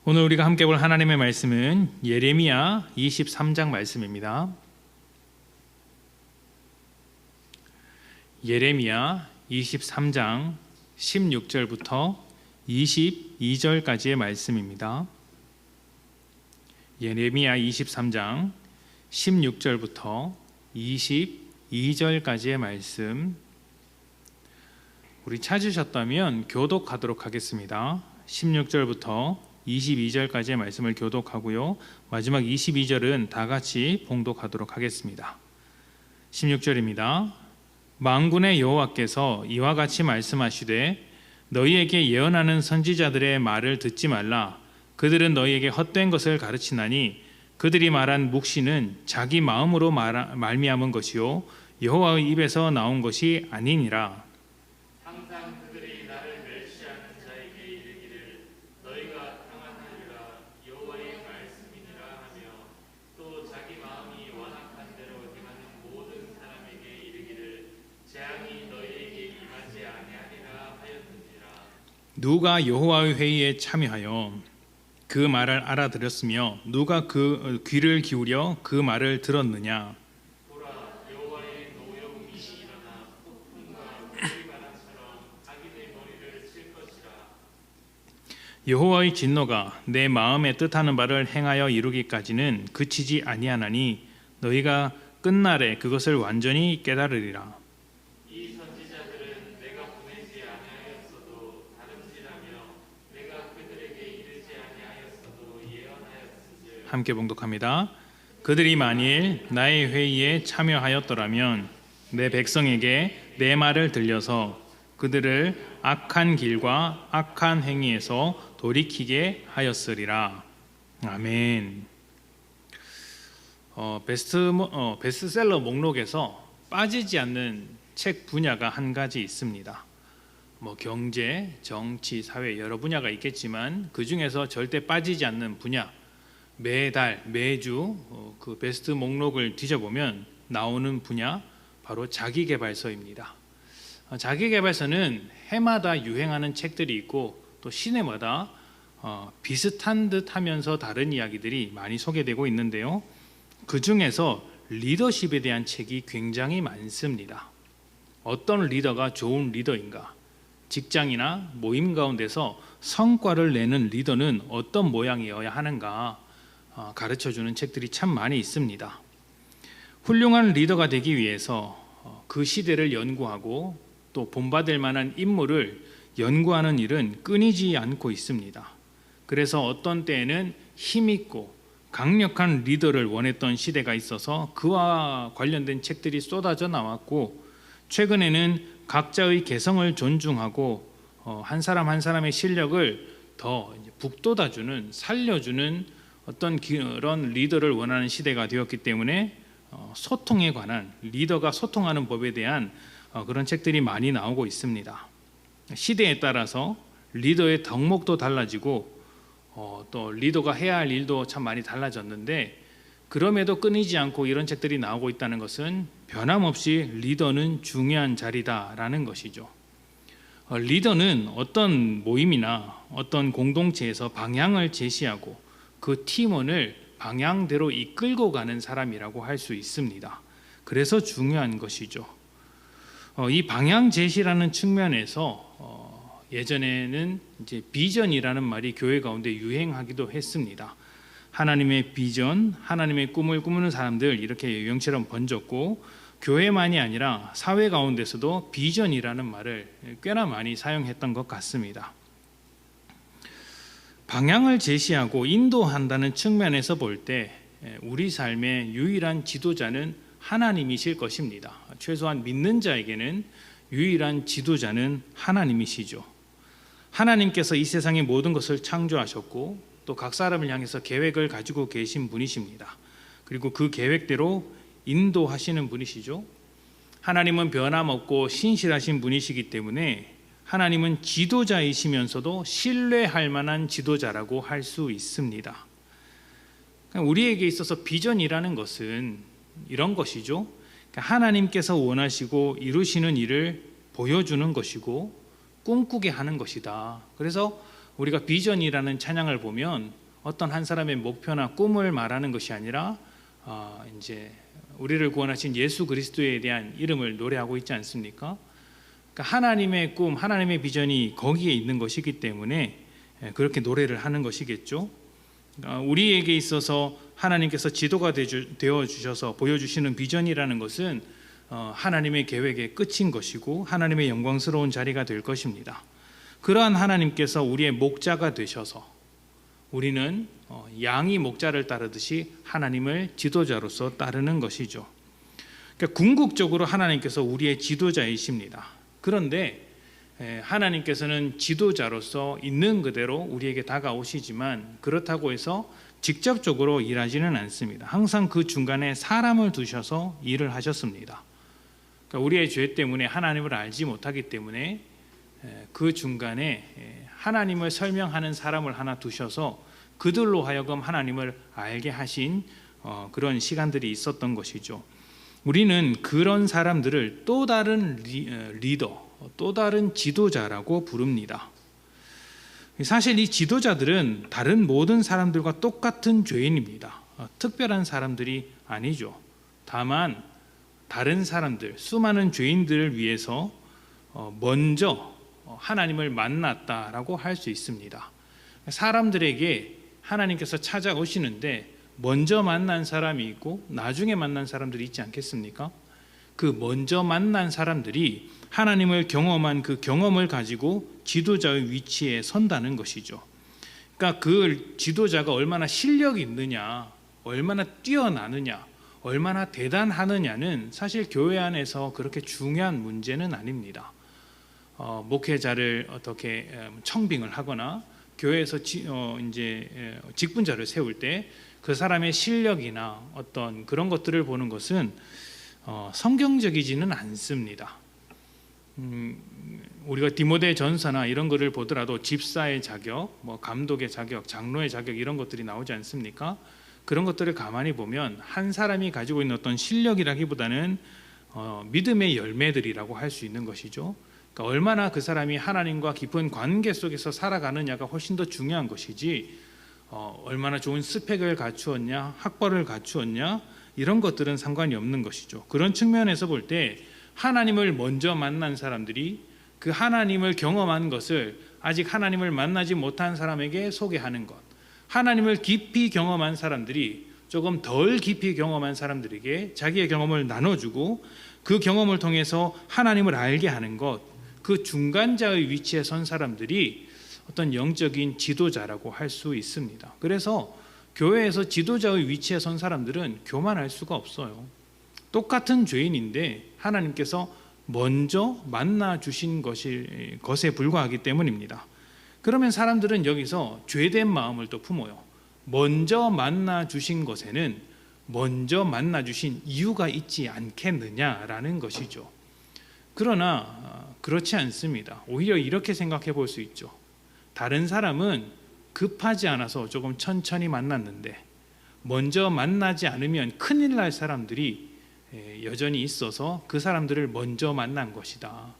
오늘 우리가 함께 볼 하나님의 말씀은 예레미야 23장 말씀입니다. 예레미야 23장 16절부터 22절까지의 말씀입니다. 예레미야 23장 16절부터 22절까지의 말씀, 우리 찾으셨다면 교독하도록 하겠습니다. 16절부터 22절까지의 말씀을 교독하고요, 마지막 22절은 다 같이 봉독하도록 하겠습니다. 16절입니다. 만군의 여호와께서 이와 같이 말씀하시되 너희에게 예언하는 선지자들의 말을 듣지 말라. 그들은 너희에게 헛된 것을 가르치나니 그들이 말한 묵시는 자기 마음으로 말미암은 것이요 여호와의 입에서 나온 것이 아니니라. 항상 그들이 나를 멸시하는 자에게 이르기를 너희가 평안하리라 여호와의 말씀이니라 하며 또 자기 마음이 완악한 대로 행하는 모든 사람에게 이르기를 재앙이 너희에게 임하지 아니하리라 하였느니라. 누가 여호와의 회의에 참여하여 그 말을 알아들었으며 누가 그 귀를 기울여 그 말을 들었느냐. 보라 여호와의 노여움이 일어나 폭풍과 물바람처럼 자기네 머리를 칠 것이라. 여호와의 진노가 내 마음에 뜻하는 바를 행하여 이루기까지는 그치지 아니하나니 너희가 끝날에 그것을 완전히 깨달으리라. 이 선지자들은 내가 보내지 아니하였어도 다름질하며 내가 그들에게 이르지 아니하였어도 예언하였은즉 함께 봉독합니다. 그들이 만일 나의 회의에 참여하였더라면 내 백성에게 내 말을 들려서 그들을 악한 길과 악한 행위에서 돌이키게 하였으리라. 아멘. 베스트셀러 목록에서 빠지지 않는 책 분야가 한 가지 있습니다. 경제, 정치, 사회 여러 분야가 있겠지만 그 중에서 절대 빠지지 않는 분야, 매달, 매주 그 베스트 목록을 뒤져보면 나오는 분야, 바로 자기계발서입니다. 자기계발서는 해마다 유행하는 책들이 있고 또 시내마다 비슷한 듯 하면서 다른 이야기들이 많이 소개되고 있는데요, 그 중에서 리더십에 대한 책이 굉장히 많습니다. 어떤 리더가 좋은 리더인가, 직장이나 모임 가운데서 성과를 내는 리더는 어떤 모양이어야 하는가 가르쳐주는 책들이 참 많이 있습니다. 훌륭한 리더가 되기 위해서 그 시대를 연구하고 또 본받을 만한 인물을 연구하는 일은 끊이지 않고 있습니다. 그래서 어떤 때에는 힘있고 강력한 리더를 원했던 시대가 있어서 그와 관련된 책들이 쏟아져 나왔고, 최근에는 각자의 개성을 존중하고 한 사람 한 사람의 실력을 더 북돋아주는, 살려주는 어떤 그런 리더를 원하는 시대가 되었기 때문에 소통에 관한, 리더가 소통하는 법에 대한 그런 책들이 많이 나오고 있습니다. 시대에 따라서 리더의 덕목도 달라지고 또 리더가 해야 할 일도 참 많이 달라졌는데, 그럼에도 끊이지 않고 이런 책들이 나오고 있다는 것은 변함없이 리더는 중요한 자리다라는 것이죠. 리더는 어떤 모임이나 어떤 공동체에서 방향을 제시하고 그 팀원을 방향대로 이끌고 가는 사람이라고 할 수 있습니다. 그래서 중요한 것이죠. 이 방향 제시라는 측면에서 예전에는 이제 비전이라는 말이 교회 가운데 유행하기도 했습니다. 하나님의 비전, 하나님의 꿈을 꾸는 사람들, 이렇게 유행처럼 번졌고, 교회만이 아니라 사회 가운데서도 비전이라는 말을 꽤나 많이 사용했던 것 같습니다. 방향을 제시하고 인도한다는 측면에서 볼 때 우리 삶의 유일한 지도자는 하나님이실 것입니다. 최소한 믿는 자에게는 유일한 지도자는 하나님이시죠. 하나님께서 이 세상의 모든 것을 창조하셨고 또 각 사람을 향해서 계획을 가지고 계신 분이십니다. 그리고 그 계획대로 인도하시는 분이시죠. 하나님은 변함없고 신실하신 분이시기 때문에 하나님은 지도자이시면서도 신뢰할 만한 지도자라고 할 수 있습니다. 우리에게 있어서 비전이라는 것은 이런 것이죠. 하나님께서 원하시고 이루시는 일을 보여주는 것이고 꿈꾸게 하는 것이다. 그래서 우리가 비전이라는 찬양을 보면 어떤 한 사람의 목표나 꿈을 말하는 것이 아니라 이제 우리를 구원하신 예수 그리스도에 대한 이름을 노래하고 있지 않습니까? 그러니까 하나님의 꿈, 하나님의 비전이 거기에 있는 것이기 때문에 그렇게 노래를 하는 것이겠죠. 우리에게 있어서 하나님께서 지도가 되어 주셔서 보여주시는 비전이라는 것은 하나님의 계획의 끝인 것이고 하나님의 영광스러운 자리가 될 것입니다. 그러한 하나님께서 우리의 목자가 되셔서 우리는 양이 목자를 따르듯이 하나님을 지도자로서 따르는 것이죠. 그러니까 궁극적으로 하나님께서 우리의 지도자이십니다. 그런데 하나님께서는 지도자로서 있는 그대로 우리에게 다가오시지만 그렇다고 해서 직접적으로 일하지는 않습니다. 항상 그 중간에 사람을 두셔서 일을 하셨습니다. 그러니까 우리의 죄 때문에 하나님을 알지 못하기 때문에 그 중간에 하나님을 설명하는 사람을 하나 두셔서 그들로 하여금 하나님을 알게 하신 그런 시간들이 있었던 것이죠. 우리는 그런 사람들을 또 다른 리더, 또 다른 지도자라고 부릅니다. 사실 이 지도자들은 다른 모든 사람들과 똑같은 죄인입니다. 특별한 사람들이 아니죠. 다만 다른 사람들, 수많은 죄인들을 위해서 먼저 하나님을 만났다라고 할 수 있습니다. 사람들에게 하나님께서 찾아오시는데 먼저 만난 사람이 있고 나중에 만난 사람들이 있지 않겠습니까? 그 먼저 만난 사람들이 하나님을 경험한 그 경험을 가지고 지도자의 위치에 선다는 것이죠. 그러니까 그 지도자가 얼마나 실력이 있느냐, 얼마나 뛰어나느냐, 얼마나 대단하느냐는 사실 교회 안에서 그렇게 중요한 문제는 아닙니다. 목회자를 어떻게 청빙을 하거나 교회에서 이제 직분자를 세울 때 그 사람의 실력이나 어떤 그런 것들을 보는 것은 성경적이지는 않습니다. 우리가 디모데 전서나 이런 거를 보더라도 집사의 자격, 뭐 감독의 자격, 장로의 자격 이런 것들이 나오지 않습니까? 그런 것들을 가만히 보면 한 사람이 가지고 있는 어떤 실력이라기보다는 믿음의 열매들이라고 할 수 있는 것이죠. 그러니까 얼마나 그 사람이 하나님과 깊은 관계 속에서 살아가느냐가 훨씬 더 중요한 것이지 얼마나 좋은 스펙을 갖추었냐, 학벌을 갖추었냐 이런 것들은 상관이 없는 것이죠. 그런 측면에서 볼 때 하나님을 먼저 만난 사람들이 그 하나님을 경험한 것을 아직 하나님을 만나지 못한 사람에게 소개하는 것, 하나님을 깊이 경험한 사람들이 조금 덜 깊이 경험한 사람들에게 자기의 경험을 나눠주고 그 경험을 통해서 하나님을 알게 하는 것, 그 중간자의 위치에 선 사람들이 어떤 영적인 지도자라고 할 수 있습니다. 그래서 교회에서 지도자의 위치에 선 사람들은 교만할 수가 없어요. 똑같은 죄인인데 하나님께서 먼저 만나 주신 것에 불과하기 때문입니다. 그러면 사람들은 여기서 죄된 마음을 또 품어요. 먼저 만나 주신 것에는 먼저 만나 주신 이유가 있지 않겠느냐라는 것이죠. 그러나 그렇지 않습니다. 오히려 이렇게 생각해 볼 수 있죠. 다른 사람은 급하지 않아서 조금 천천히 만났는데 먼저 만나지 않으면 큰일 날 사람들이 여전히 있어서 그 사람들을 먼저 만난 것이다.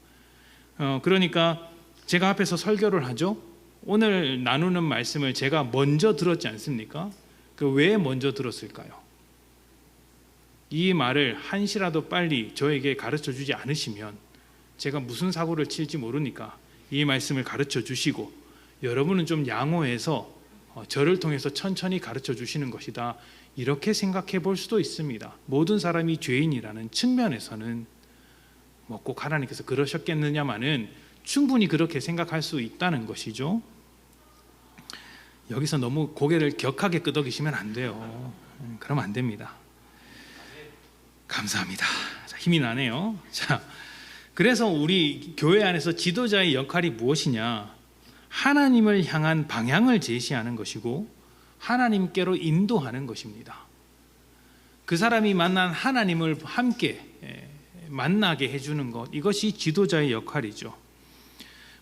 그러니까 제가 앞에서 설교를 하죠. 오늘 나누는 말씀을 제가 먼저 들었지 않습니까? 그 왜 먼저 들었을까요? 이 말을 한시라도 빨리 저에게 가르쳐 주지 않으시면 제가 무슨 사고를 칠지 모르니까 이 말씀을 가르쳐 주시고 여러분은 좀 양호해서 저를 통해서 천천히 가르쳐 주시는 것이다. 이렇게 생각해 볼 수도 있습니다. 모든 사람이 죄인이라는 측면에서는 뭐 꼭 하나님께서 그러셨겠느냐마는 충분히 그렇게 생각할 수 있다는 것이죠. 여기서 너무 고개를 격하게 끄덕이시면 안 돼요. 그러면 안 됩니다. 감사합니다. 자, 힘이 나네요. 자, 그래서 우리 교회 안에서 지도자의 역할이 무엇이냐? 하나님을 향한 방향을 제시하는 것이고 하나님께로 인도하는 것입니다. 그 사람이 만난 하나님을 함께 만나게 해주는 것, 이것이 지도자의 역할이죠.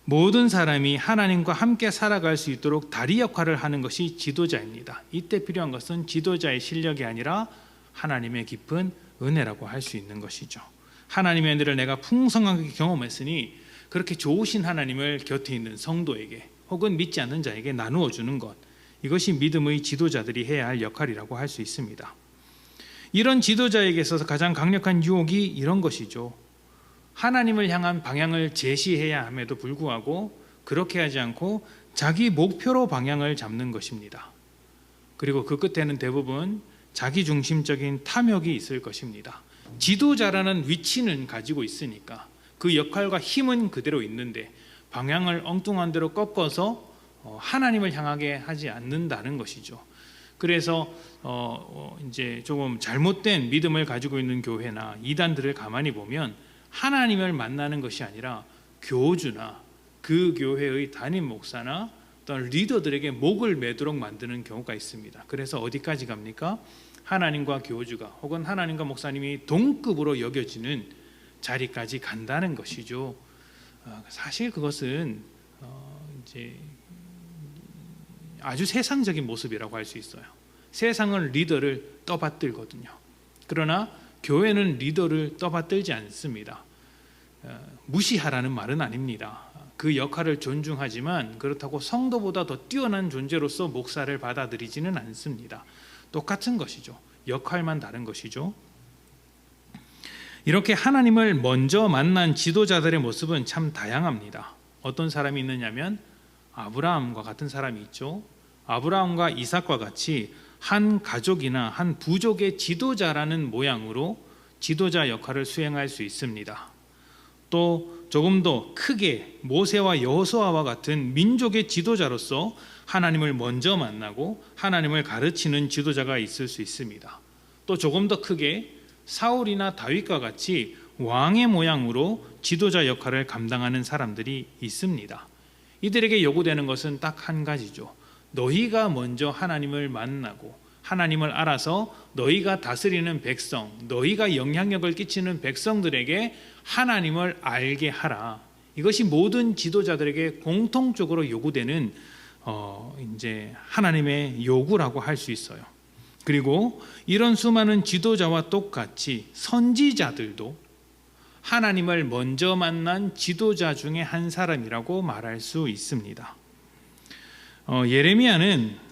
모든 사람이 하나님과 함께 살아갈 수 있도록 다리 역할을 하는 것이 지도자입니다. 이때 필요한 것은 지도자의 실력이 아니라 하나님의 깊은 은혜라고 할 수 있는 것이죠. 하나님의 은혜를 내가 풍성하게 경험했으니 그렇게 좋으신 하나님을 곁에 있는 성도에게 혹은 믿지 않는 자에게 나누어 주는 것, 이것이 믿음의 지도자들이 해야 할 역할이라고 할 수 있습니다. 이런 지도자에게 있어서 가장 강력한 유혹이 이런 것이죠. 하나님을 향한 방향을 제시해야 함에도 불구하고 그렇게 하지 않고 자기 목표로 방향을 잡는 것입니다. 그리고 그 끝에는 대부분 자기중심적인 탐욕이 있을 것입니다. 지도자라는 위치는 가지고 있으니까 그 역할과 힘은 그대로 있는데 방향을 엉뚱한 대로 꺾어서 하나님을 향하게 하지 않는다는 것이죠. 그래서 이제 조금 잘못된 믿음을 가지고 있는 교회나 이단들을 가만히 보면 하나님을 만나는 것이 아니라 교주나 그 교회의 담임 목사나 또는 리더들에게 목을 매도록 만드는 경우가 있습니다. 그래서 어디까지 갑니까? 하나님과 교주가 혹은 하나님과 목사님이 동급으로 여겨지는 자리까지 간다는 것이죠. 사실 그것은 이제 아주 세상적인 모습이라고 할 수 있어요. 세상은 리더를 떠받들거든요. 그러나 교회는 리더를 떠받들지 않습니다. 무시하라는 말은 아닙니다. 그 역할을 존중하지만 그렇다고 성도보다 더 뛰어난 존재로서 목사를 받아들이지는 않습니다. 똑같은 것이죠. 역할만 다른 것이죠. 이렇게 하나님을 먼저 만난 지도자들의 모습은 참 다양합니다. 어떤 사람이 있느냐면 아브라함과 같은 사람이 있죠. 아브라함과 이삭과 같이 한 가족이나 한 부족의 지도자라는 모양으로 지도자 역할을 수행할 수 있습니다. 또 조금 더 크게 모세와 여호수아와 같은 민족의 지도자로서 하나님을 먼저 만나고 하나님을 가르치는 지도자가 있을 수 있습니다. 또 조금 더 크게 사울이나 다윗과 같이 왕의 모양으로 지도자 역할을 감당하는 사람들이 있습니다. 이들에게 요구되는 것은 딱 한 가지죠. 너희가 먼저 하나님을 만나고 하나님을 알아서 너희가 다스리는 백성, 너희가 영향력을 끼치는 백성들에게 하나님을 알게 하라. 이것이 모든 지도자들에게 공통적으로 요구되는 이제 하나님의 요구라고 할 수 있어요. 그리고 이런 수많은 지도자와 똑같이 선지자들도 하나님을 먼저 만난 지도자 중에 한 사람이라고 말할 수 있습니다. 예레미야는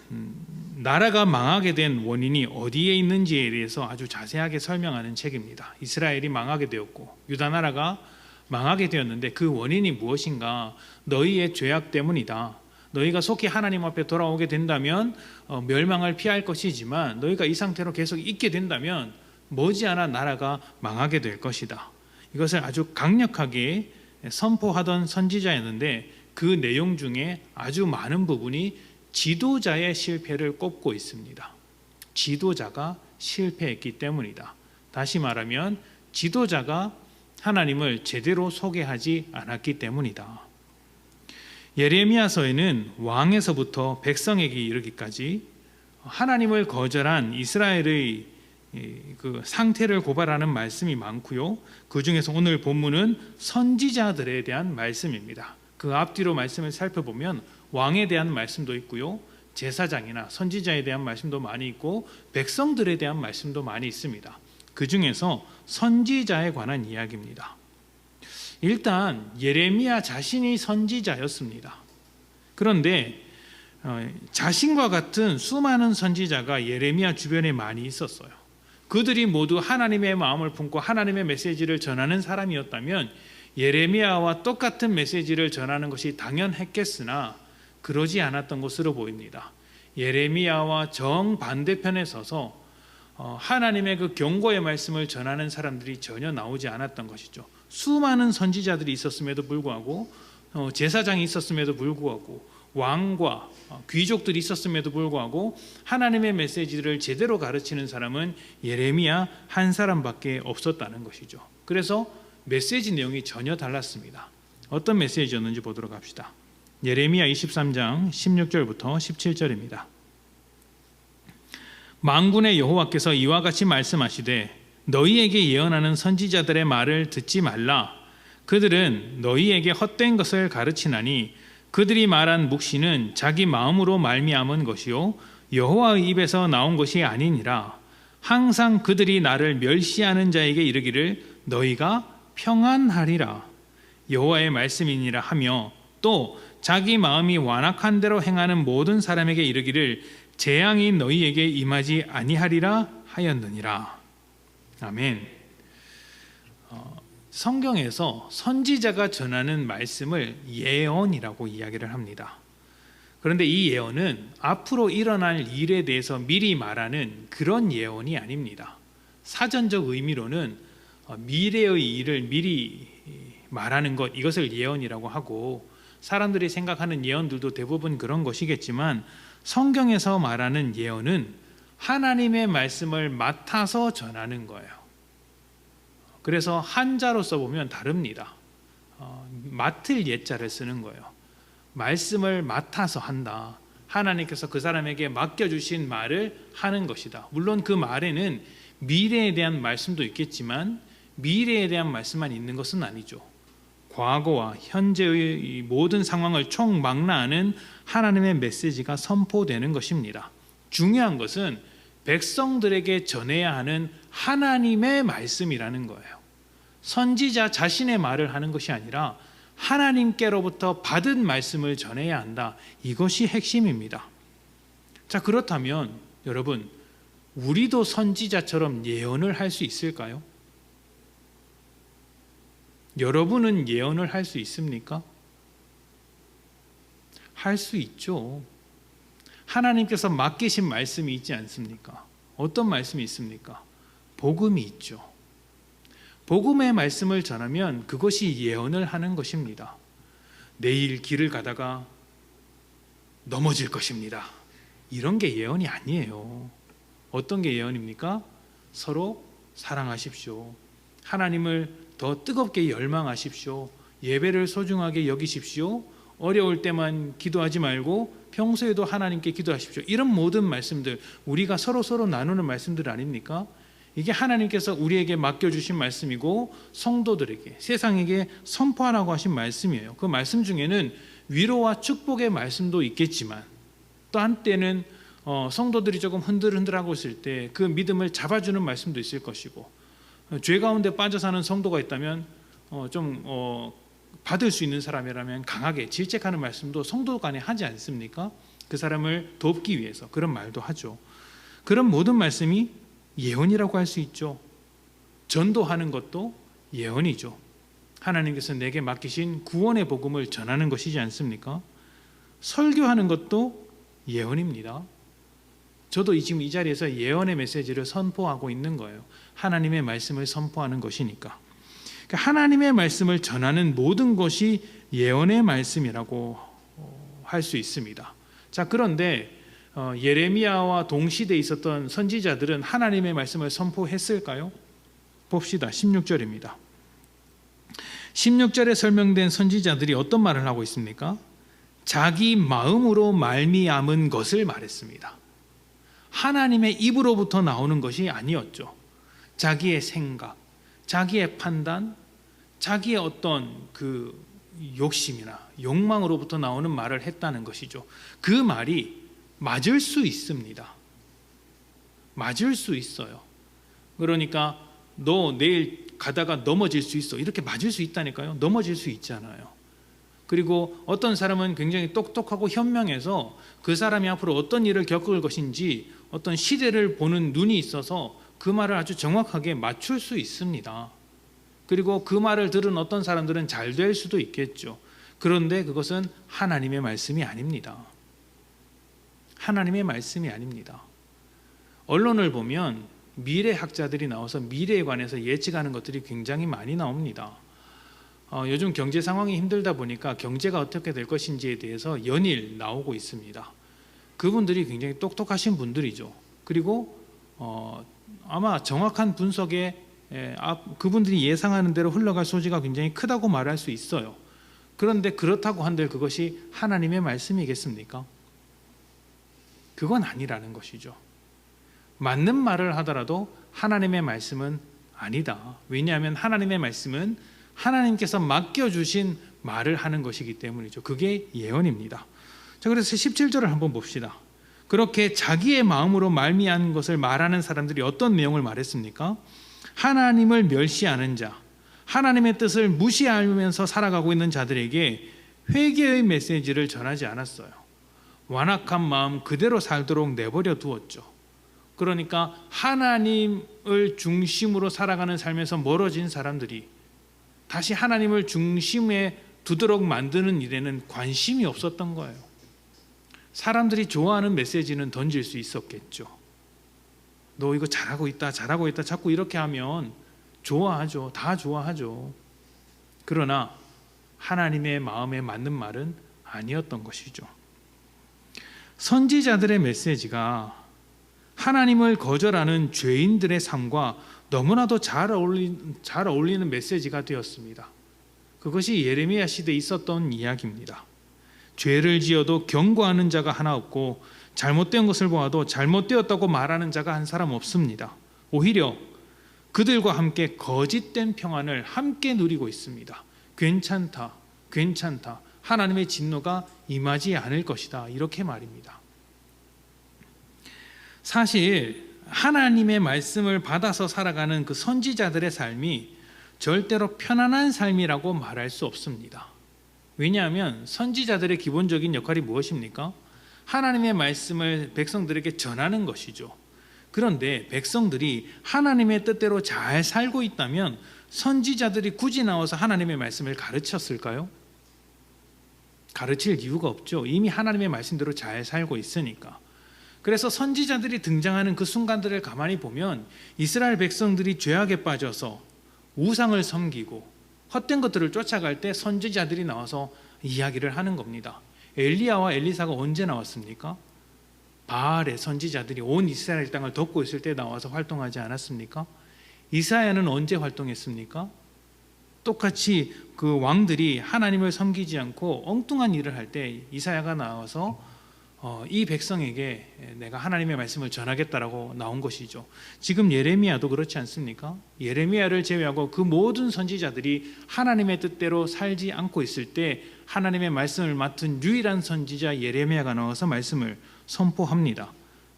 나라가 망하게 된 원인이 어디에 있는지에 대해서 아주 자세하게 설명하는 책입니다. 이스라엘이 망하게 되었고 유다 나라가 망하게 되었는데 그 원인이 무엇인가? 너희의 죄악 때문이다. 너희가 속히 하나님 앞에 돌아오게 된다면 멸망을 피할 것이지만 너희가 이 상태로 계속 있게 된다면 머지않아 나라가 망하게 될 것이다. 이것을 아주 강력하게 선포하던 선지자였는데 그 내용 중에 아주 많은 부분이 지도자의 실패를 꼽고 있습니다. 지도자가 실패했기 때문이다. 다시 말하면 지도자가 하나님을 제대로 소개하지 않았기 때문이다. 예레미야서에는 왕에서부터 백성에게 이르기까지 하나님을 거절한 이스라엘의 그 상태를 고발하는 말씀이 많고요. 그 중에서 오늘 본문은 선지자들에 대한 말씀입니다. 그 앞뒤로 말씀을 살펴보면 왕에 대한 말씀도 있고요. 제사장이나 선지자에 대한 말씀도 많이 있고 백성들에 대한 말씀도 많이 있습니다. 그 중에서 선지자에 관한 이야기입니다. 일단 예레미야 자신이 선지자였습니다. 그런데 자신과 같은 수많은 선지자가 예레미야 주변에 많이 있었어요. 그들이 모두 하나님의 마음을 품고 하나님의 메시지를 전하는 사람이었다면 예레미야와 똑같은 메시지를 전하는 것이 당연했겠으나 그러지 않았던 것으로 보입니다. 예레미야와 정반대편에 서서 하나님의 그 경고의 말씀을 전하는 사람들이 전혀 나오지 않았던 것이죠. 수많은 선지자들이 있었음에도 불구하고 제사장이 있었음에도 불구하고 왕과 귀족들이 있었음에도 불구하고 하나님의 메시지를 제대로 가르치는 사람은 예레미야 한 사람밖에 없었다는 것이죠. 그래서 메시지 내용이 전혀 달랐습니다. 어떤 메시지였는지 보도록 합시다. 예레미야 23장 16절부터 17절입니다. 만군의 여호와께서 이와 같이 말씀하시되 너희에게 예언하는 선지자들의 말을 듣지 말라. 그들은 너희에게 헛된 것을 가르치나니 그들이 말한 묵시는 자기 마음으로 말미암은 것이요 여호와의 입에서 나온 것이 아니니라. 항상 그들이 나를 멸시하는 자에게 이르기를 너희가 평안하리라. 여호와의 말씀이니라 하며 또 자기 마음이 완악한 대로 행하는 모든 사람에게 이르기를 재앙이 너희에게 임하지 아니하리라 하였느니라. 아멘. 성경에서 선지자가 전하는 말씀을 예언이라고 이야기를 합니다. 그런데 이 예언은 앞으로 일어날 일에 대해서 미리 말하는 그런 예언이 아닙니다. 사전적 의미로는 미래의 일을 미리 말하는 것, 이것을 예언이라고 하고, 사람들이 생각하는 예언들도 대부분 그런 것이겠지만 성경에서 말하는 예언은 하나님의 말씀을 맡아서 전하는 거예요. 그래서 한자로 써보면 다릅니다. 맡을 예자를 쓰는 거예요. 말씀을 맡아서 한다. 하나님께서 그 사람에게 맡겨주신 말을 하는 것이다. 물론 그 말에는 미래에 대한 말씀도 있겠지만 미래에 대한 말씀만 있는 것은 아니죠. 과거와 현재의 모든 상황을 총망라하는 하나님의 메시지가 선포되는 것입니다. 중요한 것은 백성들에게 전해야 하는 하나님의 말씀이라는 거예요. 선지자 자신의 말을 하는 것이 아니라 하나님께로부터 받은 말씀을 전해야 한다. 이것이 핵심입니다. 자, 그렇다면 여러분, 우리도 선지자처럼 예언을 할 수 있을까요? 여러분은 예언을 할 수 있습니까? 할 수 있죠. 하나님께서 맡기신 말씀이 있지 않습니까? 어떤 말씀이 있습니까? 복음이 있죠. 복음의 말씀을 전하면 그것이 예언을 하는 것입니다. 내일 길을 가다가 넘어질 것입니다. 이런 게 예언이 아니에요. 어떤 게 예언입니까? 서로 사랑하십시오. 하나님을 더 뜨겁게 열망하십시오. 예배를 소중하게 여기십시오. 어려울 때만 기도하지 말고 평소에도 하나님께 기도하십시오. 이런 모든 말씀들, 우리가 서로 나누는 말씀들 아닙니까? 이게 하나님께서 우리에게 맡겨주신 말씀이고 성도들에게, 세상에게 선포하라고 하신 말씀이에요. 그 말씀 중에는 위로와 축복의 말씀도 있겠지만 또 한때는 성도들이 조금 흔들흔들하고 있을 때 그 믿음을 잡아주는 말씀도 있을 것이고, 죄 가운데 빠져 사는 성도가 있다면 받을 수 있는 사람이라면 강하게 질책하는 말씀도 성도 간에 하지 않습니까? 그 사람을 돕기 위해서 그런 말도 하죠. 그런 모든 말씀이 예언이라고 할 수 있죠. 전도하는 것도 예언이죠. 하나님께서 내게 맡기신 구원의 복음을 전하는 것이지 않습니까? 설교하는 것도 예언입니다. 저도 지금 이 자리에서 예언의 메시지를 선포하고 있는 거예요. 하나님의 말씀을 선포하는 것이니까. 하나님의 말씀을 전하는 모든 것이 예언의 말씀이라고 할 수 있습니다. 자, 그런데 예레미야와 동시대에 있었던 선지자들은 하나님의 말씀을 선포했을까요? 봅시다. 16절입니다. 16절에 설명된 선지자들이 어떤 말을 하고 있습니까? 자기 마음으로 말미암은 것을 말했습니다. 하나님의 입으로부터 나오는 것이 아니었죠. 자기의 생각, 자기의 판단, 자기의 어떤 그 욕심이나 욕망으로부터 나오는 말을 했다는 것이죠. 그 말이 맞을 수 있습니다. 맞을 수 있어요. 그러니까 너 내일 가다가 넘어질 수 있어, 이렇게 맞을 수 있다니까요. 넘어질 수 있잖아요. 그리고 어떤 사람은 굉장히 똑똑하고 현명해서 그 사람이 앞으로 어떤 일을 겪을 것인지 어떤 시대를 보는 눈이 있어서 그 말을 아주 정확하게 맞출 수 있습니다. 그리고 그 말을 들은 어떤 사람들은 잘 될 수도 있겠죠. 그런데 그것은 하나님의 말씀이 아닙니다. 하나님의 말씀이 아닙니다. 언론을 보면 미래학자들이 나와서 미래에 관해서 예측하는 것들이 굉장히 많이 나옵니다. 요즘 경제 상황이 힘들다 보니까 경제가 어떻게 될 것인지에 대해서 연일 나오고 있습니다. 그분들이 굉장히 똑똑하신 분들이죠. 그리고 아마 정확한 분석에 그분들이 예상하는 대로 흘러갈 소지가 굉장히 크다고 말할 수 있어요. 그런데 그렇다고 한들 그것이 하나님의 말씀이겠습니까? 그건 아니라는 것이죠. 맞는 말을 하더라도 하나님의 말씀은 아니다. 왜냐하면 하나님의 말씀은 하나님께서 맡겨주신 말을 하는 것이기 때문이죠. 그게 예언입니다. 자, 그래서 17절을 한번 봅시다. 그렇게 자기의 마음으로 말미암은 것을 말하는 사람들이 어떤 내용을 말했습니까? 하나님을 멸시하는 자, 하나님의 뜻을 무시하면서 살아가고 있는 자들에게 회개의 메시지를 전하지 않았어요. 완악한 마음 그대로 살도록 내버려 두었죠. 그러니까 하나님을 중심으로 살아가는 삶에서 멀어진 사람들이 다시 하나님을 중심에 두도록 만드는 일에는 관심이 없었던 거예요. 사람들이 좋아하는 메시지는 던질 수 있었겠죠. 너 이거 잘하고 있다 자꾸 이렇게 하면 좋아하죠. 다 좋아하죠. 그러나 하나님의 마음에 맞는 말은 아니었던 것이죠. 선지자들의 메시지가 하나님을 거절하는 죄인들의 삶과 너무나도 잘 어울리는 메시지가 되었습니다. 그것이 예레미야 시대에 있었던 이야기입니다. 죄를 지어도 경고하는 자가 하나 없고 잘못된 것을 보아도 잘못되었다고 말하는 자가 한 사람 없습니다. 오히려 그들과 함께 거짓된 평안을 함께 누리고 있습니다. 괜찮다. 하나님의 진노가 임하지 않을 것이다. 이렇게 말입니다. 사실 하나님의 말씀을 받아서 살아가는 그 선지자들의 삶이 절대로 편안한 삶이라고 말할 수 없습니다. 왜냐하면 선지자들의 기본적인 역할이 무엇입니까? 하나님의 말씀을 백성들에게 전하는 것이죠. 그런데 백성들이 하나님의 뜻대로 잘 살고 있다면 선지자들이 굳이 나와서 하나님의 말씀을 가르쳤을까요? 가르칠 이유가 없죠. 이미 하나님의 말씀대로 잘 살고 있으니까. 그래서 선지자들이 등장하는 그 순간들을 가만히 보면 이스라엘 백성들이 죄악에 빠져서 우상을 섬기고 헛된 것들을 쫓아갈 때 선지자들이 나와서 이야기를 하는 겁니다. 엘리야와 엘리사가 언제 나왔습니까? 바알의 선지자들이 온 이스라엘 땅을 덮고 있을 때 나와서 활동하지 않았습니까? 이사야는 언제 활동했습니까? 똑같이 그 왕들이 하나님을 섬기지 않고 엉뚱한 일을 할 때 이사야가 나와서 이 백성에게 내가 하나님의 말씀을 전하겠다라고 나온 것이죠. 지금 예레미야도 그렇지 않습니까? 예레미야를 제외하고 그 모든 선지자들이 하나님의 뜻대로 살지 않고 있을 때 하나님의 말씀을 맡은 유일한 선지자 예레미야가 나와서 말씀을 선포합니다.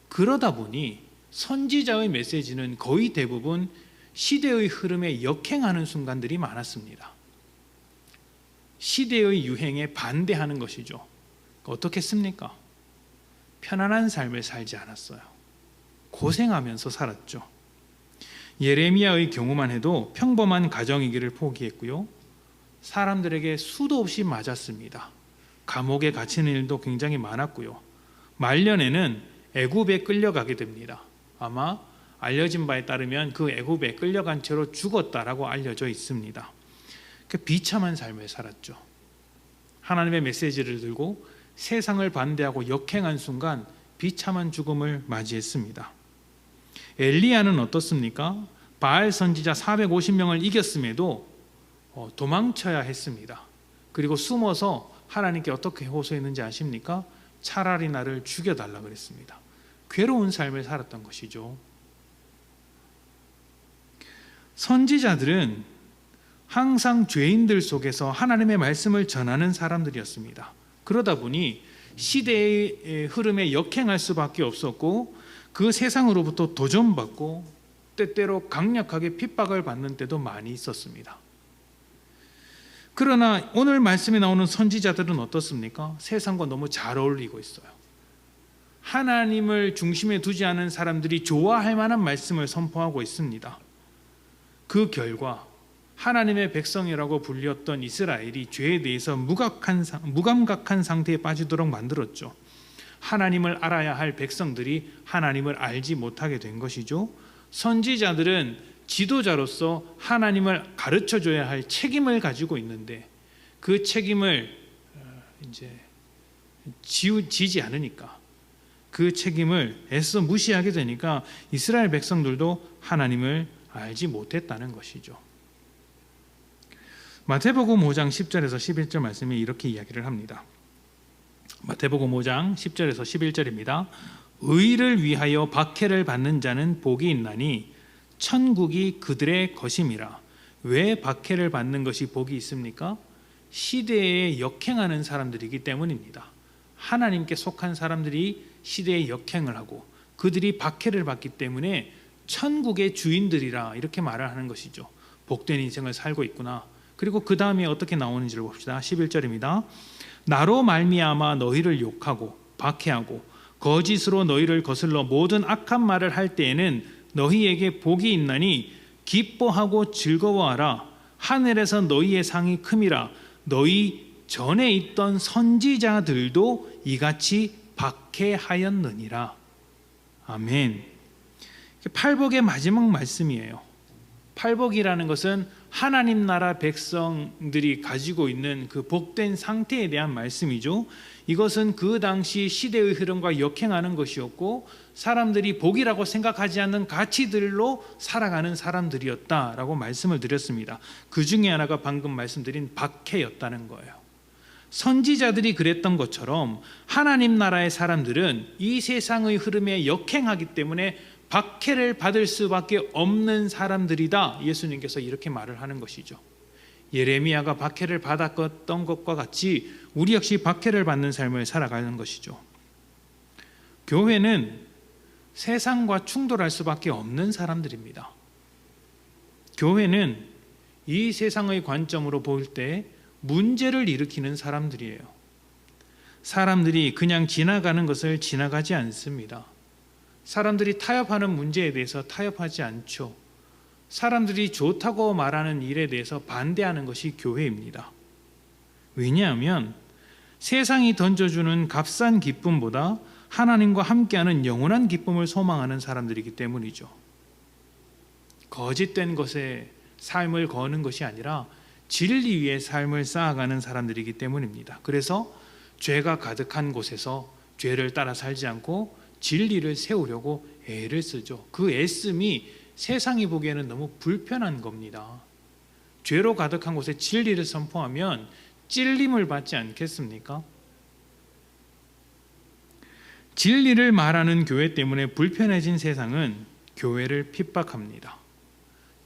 그러다 보니 선지자의 메시지는 거의 대부분 시대의 흐름에 역행하는 순간들이 많았습니다. 시대의 유행에 반대하는 것이죠. 어떻게 했습니까? 편안한 삶을 살지 않았어요. 고생하면서 살았죠. 예레미야의 경우만 해도 평범한 가정이기를 포기했고요. 사람들에게 수도 없이 맞았습니다. 감옥에 갇히는 일도 굉장히 많았고요. 말년에는 애굽에 끌려가게 됩니다. 아마 알려진 바에 따르면 그 애굽에 끌려간 채로 죽었다라고 알려져 있습니다. 그 비참한 삶을 살았죠. 하나님의 메시지를 들고 세상을 반대하고 역행한 순간 비참한 죽음을 맞이했습니다. 엘리야는 어떻습니까? 바알 선지자 450명을 이겼음에도 도망쳐야 했습니다. 그리고 숨어서 하나님께 어떻게 호소했는지 아십니까? 차라리 나를 죽여달라 그랬습니다. 괴로운 삶을 살았던 것이죠. 선지자들은 항상 죄인들 속에서 하나님의 말씀을 전하는 사람들이었습니다. 그러다 보니 시대의 흐름에 역행할 수밖에 없었고 그 세상으로부터 도전받고 때때로 강력하게 핍박을 받는 때도 많이 있었습니다. 그러나 오늘 말씀에 나오는 선지자들은 어떻습니까? 세상과 너무 잘 어울리고 있어요. 하나님을 중심에 두지 않은 사람들이 좋아할 만한 말씀을 선포하고 있습니다. 그 결과 하나님의 백성이라고 불렸던 이스라엘이 죄에 대해서 무감각한 상태에 빠지도록 만들었죠. 하나님을 알아야 할 백성들이 하나님을 알지 못하게 된 것이죠. 선지자들은 지도자로서 하나님을 가르쳐줘야 할 책임을 가지고 있는데 그 책임을 이제 지지 않으니까 그 책임을 애써 무시하게 되니까 이스라엘 백성들도 하나님을 알지 못했다는 것이죠. 마태복음 5장 10절에서 11절 말씀이 이렇게 이야기를 합니다. 마태복음 5장 10절에서 11절입니다. 의를 위하여 박해를 받는 자는 복이 있나니 천국이 그들의 것임이라. 왜 박해를 받는 것이 복이 있습니까? 시대에 역행하는 사람들이기 때문입니다. 하나님께 속한 사람들이 시대에 역행을 하고 그들이 박해를 받기 때문에 천국의 주인들이라 이렇게 말을 하는 것이죠. 복된 인생을 살고 있구나. 그리고 그 다음에 어떻게 나오는지를 봅시다. 11절입니다. 나로 말미암아 너희를 욕하고 박해하고 거짓으로 너희를 거슬러 모든 악한 말을 할 때에는 너희에게 복이 있나니 기뻐하고 즐거워하라. 하늘에서 너희의 상이 큼이라. 너희 전에 있던 선지자들도 이같이 박해하였느니라. 아멘. 팔복의 마지막 말씀이에요. 팔복이라는 것은 하나님 나라 백성들이 가지고 있는 그 복된 상태에 대한 말씀이죠. 이것은 그 당시 시대의 흐름과 역행하는 것이었고 사람들이 복이라고 생각하지 않는 가치들로 살아가는 사람들이었다라고 말씀을 드렸습니다. 그 중에 하나가 방금 말씀드린 박해였다는 거예요. 선지자들이 그랬던 것처럼 하나님 나라의 사람들은 이 세상의 흐름에 역행하기 때문에 박해를 받을 수밖에 없는 사람들이다. 예수님께서 이렇게 말을 하는 것이죠. 예레미야가 박해를 받았던 것과 같이 우리 역시 박해를 받는 삶을 살아가는 것이죠. 교회는 세상과 충돌할 수밖에 없는 사람들입니다. 교회는 이 세상의 관점으로 볼 때 문제를 일으키는 사람들이에요. 사람들이 그냥 지나가는 것을 지나가지 않습니다. 사람들이 타협하는 문제에 대해서 타협하지 않죠. 사람들이 좋다고 말하는 일에 대해서 반대하는 것이 교회입니다. 왜냐하면 세상이 던져주는 값싼 기쁨보다 하나님과 함께하는 영원한 기쁨을 소망하는 사람들이기 때문이죠. 거짓된 것에 삶을 거는 것이 아니라 진리 위에 삶을 쌓아가는 사람들이기 때문입니다. 그래서 죄가 가득한 곳에서 죄를 따라 살지 않고 진리를 세우려고 애를 쓰죠. 그 애씀이 세상이 보기에는 너무 불편한 겁니다. 죄로 가득한 곳에 진리를 선포하면 찔림을 받지 않겠습니까? 진리를 말하는 교회 때문에 불편해진 세상은 교회를 핍박합니다.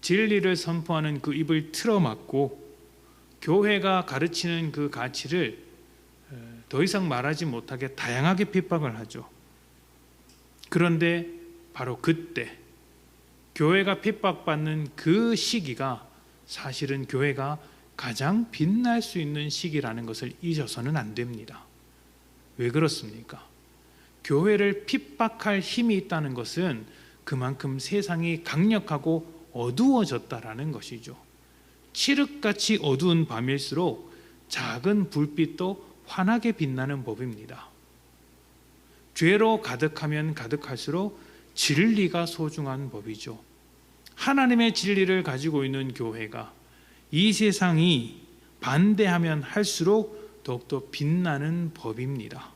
진리를 선포하는 그 입을 틀어막고 교회가 가르치는 그 가치를 더 이상 말하지 못하게 다양하게 핍박을 하죠. 그런데 바로 그때 교회가 핍박받는 그 시기가 사실은 교회가 가장 빛날 수 있는 시기라는 것을 잊어서는 안 됩니다. 왜 그렇습니까? 교회를 핍박할 힘이 있다는 것은 그만큼 세상이 강력하고 어두워졌다라는 것이죠. 칠흑같이 어두운 밤일수록 작은 불빛도 환하게 빛나는 법입니다. 죄로 가득하면 가득할수록 진리가 소중한 법이죠. 하나님의 진리를 가지고 있는 교회가 이 세상이 반대하면 할수록 더욱더 빛나는 법입니다.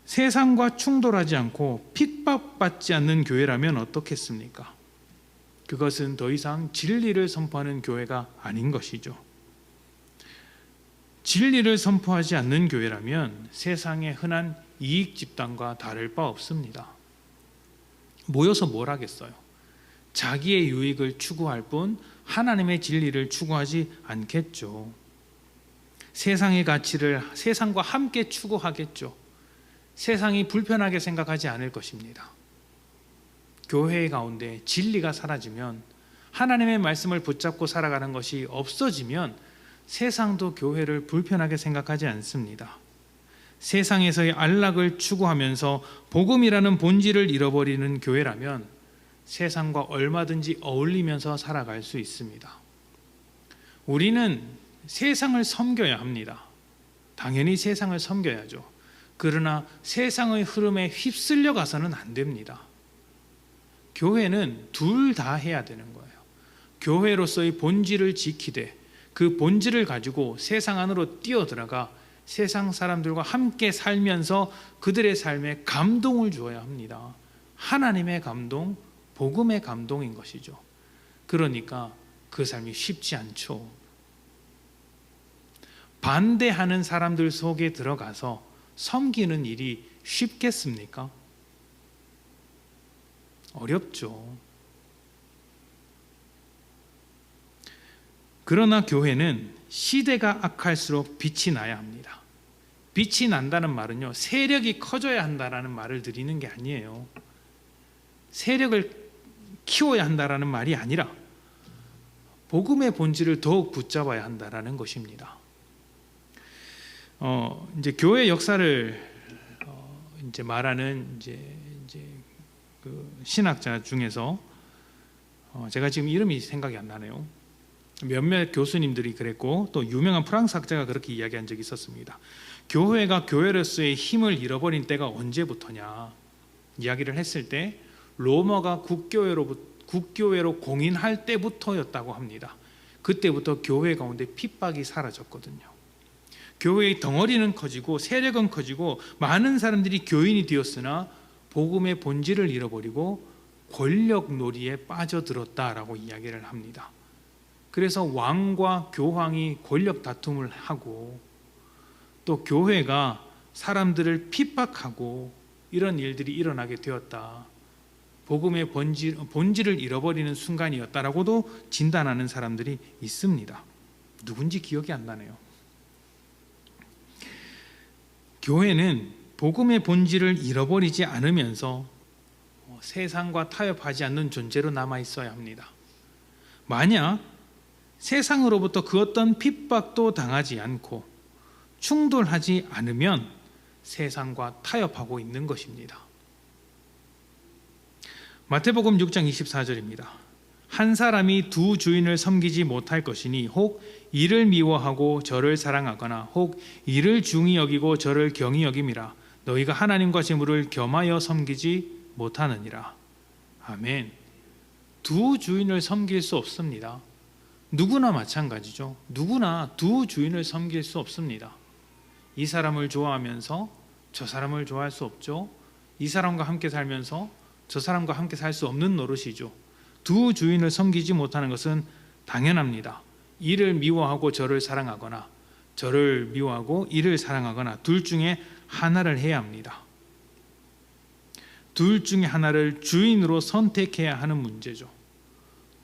세상과 충돌하지 않고 핍박받지 않는 교회라면 어떻겠습니까? 그것은 더 이상 진리를 선포하는 교회가 아닌 것이죠. 진리를 선포하지 않는 교회라면 세상의 흔한 이익 집단과 다를 바 없습니다. 모여서 뭘 하겠어요? 자기의 유익을 추구할 뿐 하나님의 진리를 추구하지 않겠죠. 세상의 가치를 세상과 함께 추구하겠죠. 세상이 불편하게 생각하지 않을 것입니다. 교회 가운데 진리가 사라지면, 하나님의 말씀을 붙잡고 살아가는 것이 없어지면 세상도 교회를 불편하게 생각하지 않습니다. 세상에서의 안락을 추구하면서 복음이라는 본질을 잃어버리는 교회라면 세상과 얼마든지 어울리면서 살아갈 수 있습니다. 우리는 세상을 섬겨야 합니다. 당연히 세상을 섬겨야죠. 그러나 세상의 흐름에 휩쓸려 가서는 안 됩니다. 교회는 둘 다 해야 되는 거예요. 교회로서의 본질을 지키되 그 본질을 가지고 세상 안으로 뛰어들어가 세상 사람들과 함께 살면서 그들의 삶에 감동을 주어야 합니다. 하나님의 감동, 복음의 감동인 것이죠. 그러니까 그 삶이 쉽지 않죠. 반대하는 사람들 속에 들어가서 섬기는 일이 쉽겠습니까? 어렵죠. 그러나 교회는 시대가 악할수록 빛이 나야 합니다. 빛이 난다는 말은요, 세력이 커져야 한다라는 말을 드리는 게 아니에요. 세력을 키워야 한다라는 말이 아니라 복음의 본질을 더욱 붙잡아야 한다라는 것입니다. 이제 교회 역사를 이제 말하는 이제 그 신학자 중에서 제가 지금 이름이 생각이 안 나네요. 몇몇 교수님들이 그랬고 또 유명한 프랑스 학자가 그렇게 이야기한 적이 있었습니다. 교회가 교회로서의 힘을 잃어버린 때가 언제부터냐 이야기를 했을 때 로마가 국교회로 공인할 때부터였다고 합니다. 그때부터 교회 가운데 핍박이 사라졌거든요. 교회의 덩어리는 커지고 세력은 커지고 많은 사람들이 교인이 되었으나 복음의 본질을 잃어버리고 권력 놀이에 빠져들었다라고 이야기를 합니다. 그래서 왕과 교황이 권력 다툼을 하고 또 교회가 사람들을 핍박하고 이런 일들이 일어나게 되었다. 복음의 본질을 잃어버리는 순간이었다라고도 진단하는 사람들이 있습니다. 누군지 기억이 안 나네요. 교회는 복음의 본질을 잃어버리지 않으면서 세상과 타협하지 않는 존재로 남아 있어야 합니다. 만약 세상으로부터 그 어떤 핍박도 당하지 않고 충돌하지 않으면 세상과 타협하고 있는 것입니다. 마태복음 6장 24절입니다. 한 사람이 두 주인을 섬기지 못할 것이니 혹 이를 미워하고 저를 사랑하거나 혹 이를 중히 여기고 저를 경히 여김이라. 너희가 하나님과 재물을 겸하여 섬기지 못하느니라. 아멘. 두 주인을 섬길 수 없습니다. 누구나 마찬가지죠. 누구나 두 주인을 섬길 수 없습니다. 이 사람을 좋아하면서 저 사람을 좋아할 수 없죠. 이 사람과 함께 살면서 저 사람과 함께 살 수 없는 노릇이죠. 두 주인을 섬기지 못하는 것은 당연합니다. 이를 미워하고 저를 사랑하거나 저를 미워하고 이를 사랑하거나 둘 중에 하나를 해야 합니다. 둘 중에 하나를 주인으로 선택해야 하는 문제죠.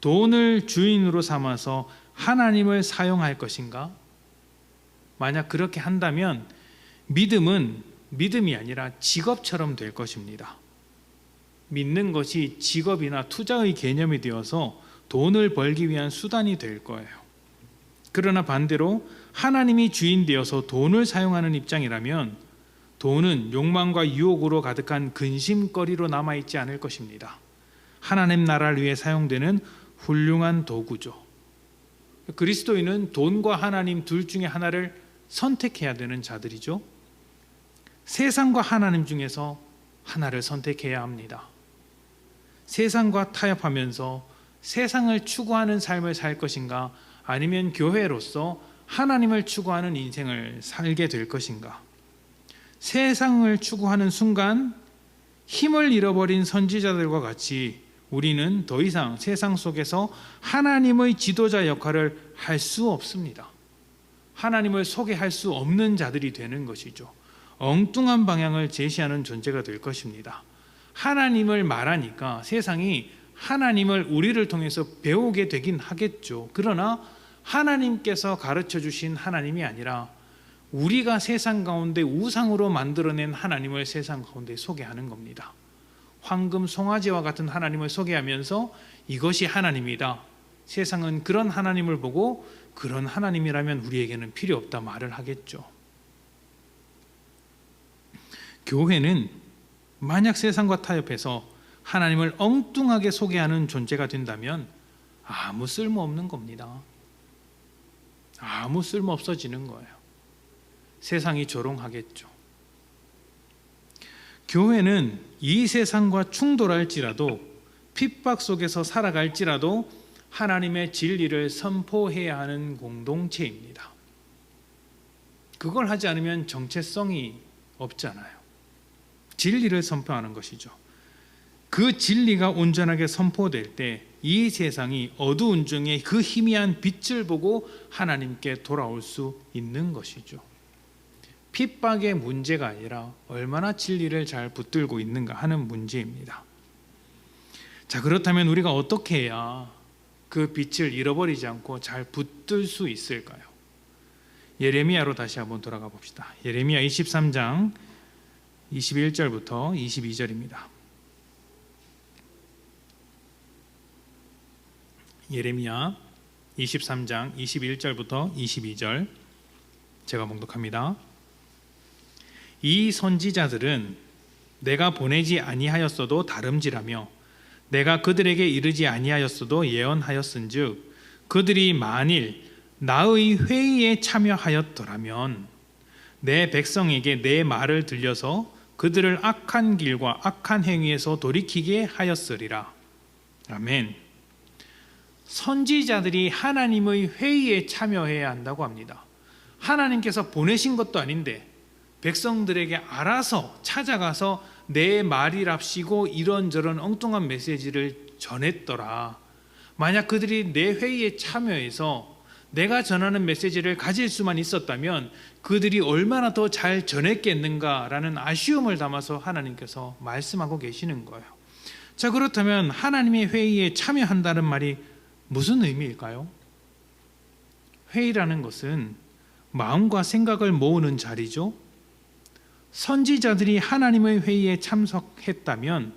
돈을 주인으로 삼아서 하나님을 사용할 것인가? 만약 그렇게 한다면 믿음은 믿음이 아니라 직업처럼 될 것입니다. 믿는 것이 직업이나 투자의 개념이 되어서 돈을 벌기 위한 수단이 될 거예요. 그러나 반대로 하나님이 주인 되어서 돈을 사용하는 입장이라면 돈은 욕망과 유혹으로 가득한 근심거리로 남아있지 않을 것입니다. 하나님 나라를 위해 사용되는 훌륭한 도구죠. 그리스도인은 돈과 하나님 둘 중에 하나를 선택해야 되는 자들이죠. 세상과 하나님 중에서 하나를 선택해야 합니다. 세상과 타협하면서 세상을 추구하는 삶을 살 것인가, 아니면 교회로서 하나님을 추구하는 인생을 살게 될 것인가. 세상을 추구하는 순간 힘을 잃어버린 선지자들과 같이 우리는 더 이상 세상 속에서 하나님의 지도자 역할을 할 수 없습니다. 하나님을 소개할 수 없는 자들이 되는 것이죠. 엉뚱한 방향을 제시하는 존재가 될 것입니다. 하나님을 말하니까 세상이 하나님을 우리를 통해서 배우게 되긴 하겠죠. 그러나 하나님께서 가르쳐 주신 하나님이 아니라 우리가 세상 가운데 우상으로 만들어낸 하나님을 세상 가운데 소개하는 겁니다. 황금 송아지와 같은 하나님을 소개하면서 이것이 하나님이다. 세상은 그런 하나님을 보고 그런 하나님이라면 우리에게는 필요 없다 말을 하겠죠. 교회는 만약 세상과 타협해서 하나님을 엉뚱하게 소개하는 존재가 된다면 아무 쓸모없는 겁니다. 아무 쓸모 없어지는 거예요. 세상이 조롱하겠죠. 교회는 이 세상과 충돌할지라도 핍박 속에서 살아갈지라도 하나님의 진리를 선포해야 하는 공동체입니다. 그걸 하지 않으면 정체성이 없잖아요. 진리를 선포하는 것이죠. 그 진리가 온전하게 선포될 때 이 세상이 어두운 중에 그 희미한 빛을 보고 하나님께 돌아올 수 있는 것이죠. 핍박의 문제가 아니라 얼마나 진리를 잘 붙들고 있는가 하는 문제입니다. 자, 그렇다면 우리가 어떻게 해야 그 빛을 잃어버리지 않고 잘 붙들 수 있을까요? 예레미야로 다시 한번 돌아가 봅시다. 예레미야 23장 21절부터 22절입니다. 예레미야 23장 21절부터 22절 제가 봉독합니다. 이 선지자들은 내가 보내지 아니하였어도 다름질하며 내가 그들에게 이르지 아니하였어도 예언하였은즉 그들이 만일 나의 회의에 참여하였더라면 내 백성에게 내 말을 들려서 그들을 악한 길과 악한 행위에서 돌이키게 하였으리라. 아멘. 선지자들이 하나님의 회의에 참여해야 한다고 합니다. 하나님께서 보내신 것도 아닌데 백성들에게 알아서 찾아가서 내 말이랍시고 이런저런 엉뚱한 메시지를 전했더라. 만약 그들이 내 회의에 참여해서 내가 전하는 메시지를 가질 수만 있었다면 그들이 얼마나 더 잘 전했겠는가라는 아쉬움을 담아서 하나님께서 말씀하고 계시는 거예요. 자, 그렇다면 하나님의 회의에 참여한다는 말이 무슨 의미일까요? 회의라는 것은 마음과 생각을 모으는 자리죠. 선지자들이 하나님의 회의에 참석했다면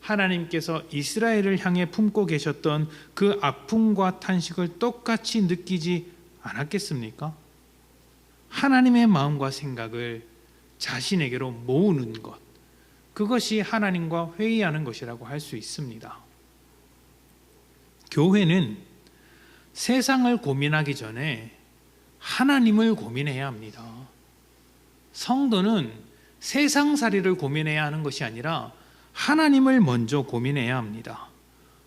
하나님께서 이스라엘을 향해 품고 계셨던 그 아픔과 탄식을 똑같이 느끼지 않았겠습니까? 하나님의 마음과 생각을 자신에게로 모으는 것, 그것이 하나님과 회의하는 것이라고 할 수 있습니다. 교회는 세상을 고민하기 전에 하나님을 고민해야 합니다. 성도는 세상살이를 고민해야 하는 것이 아니라 하나님을 먼저 고민해야 합니다.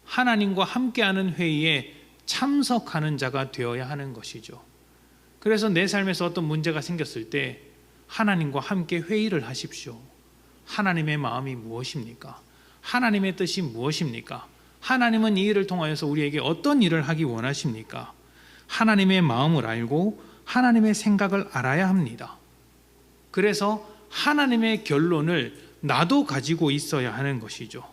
하나님과 함께하는 회의에 참석하는 자가 되어야 하는 것이죠. 그래서 내 삶에서 어떤 문제가 생겼을 때 하나님과 함께 회의를 하십시오. 하나님의 마음이 무엇입니까? 하나님의 뜻이 무엇입니까? 하나님은 이 일을 통하여서 우리에게 어떤 일을 하기 원하십니까? 하나님의 마음을 알고 하나님의 생각을 알아야 합니다. 그래서 하나님의 결론을 나도 가지고 있어야 하는 것이죠.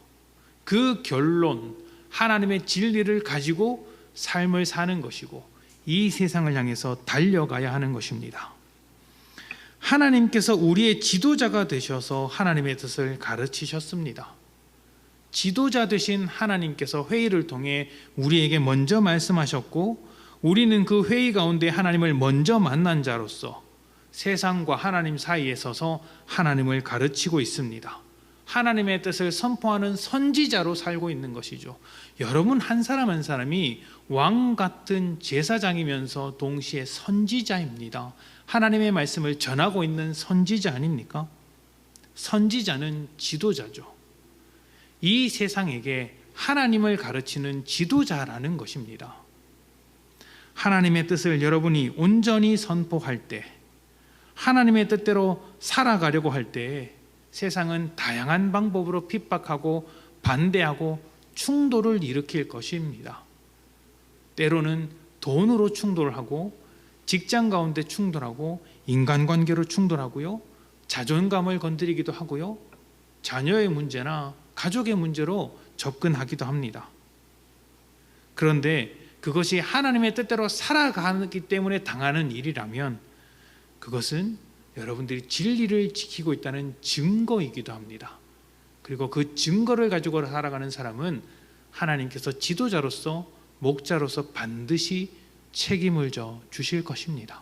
그 결론, 하나님의 진리를 가지고 삶을 사는 것이고 이 세상을 향해서 달려가야 하는 것입니다. 하나님께서 우리의 지도자가 되셔서 하나님의 뜻을 가르치셨습니다. 지도자 되신 하나님께서 회의를 통해 우리에게 먼저 말씀하셨고 우리는 그 회의 가운데 하나님을 먼저 만난 자로서 세상과 하나님 사이에 서서 하나님을 가르치고 있습니다. 하나님의 뜻을 선포하는 선지자로 살고 있는 것이죠. 여러분 한 사람 한 사람이 왕 같은 제사장이면서 동시에 선지자입니다. 하나님의 말씀을 전하고 있는 선지자 아닙니까? 선지자는 지도자죠. 이 세상에게 하나님을 가르치는 지도자라는 것입니다. 하나님의 뜻을 여러분이 온전히 선포할 때, 하나님의 뜻대로 살아가려고 할 때 세상은 다양한 방법으로 핍박하고 반대하고 충돌을 일으킬 것입니다. 때로는 돈으로 충돌하고 직장 가운데 충돌하고 인간관계로 충돌하고요, 자존감을 건드리기도 하고요, 자녀의 문제나 가족의 문제로 접근하기도 합니다. 그런데 그것이 하나님의 뜻대로 살아가기 때문에 당하는 일이라면 그것은 여러분들이 진리를 지키고 있다는 증거이기도 합니다. 그리고 그 증거를 가지고 살아가는 사람은 하나님께서 지도자로서 목자로서 반드시 책임을 져 주실 것입니다.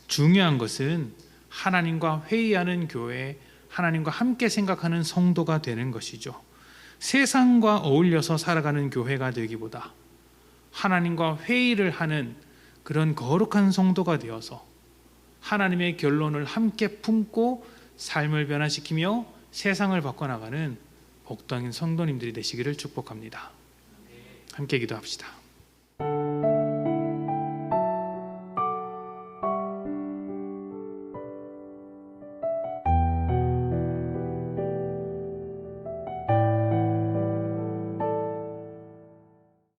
중요한 것은 하나님과 회의하는 교회, 하나님과 함께 생각하는 성도가 되는 것이죠. 세상과 어울려서 살아가는 교회가 되기보다 하나님과 회의를 하는 그런 거룩한 성도가 되어서 하나님의 결론을 함께 품고 삶을 변화시키며 세상을 바꿔나가는 복당인 성도님들이 되시기를 축복합니다. 함께 기도합시다.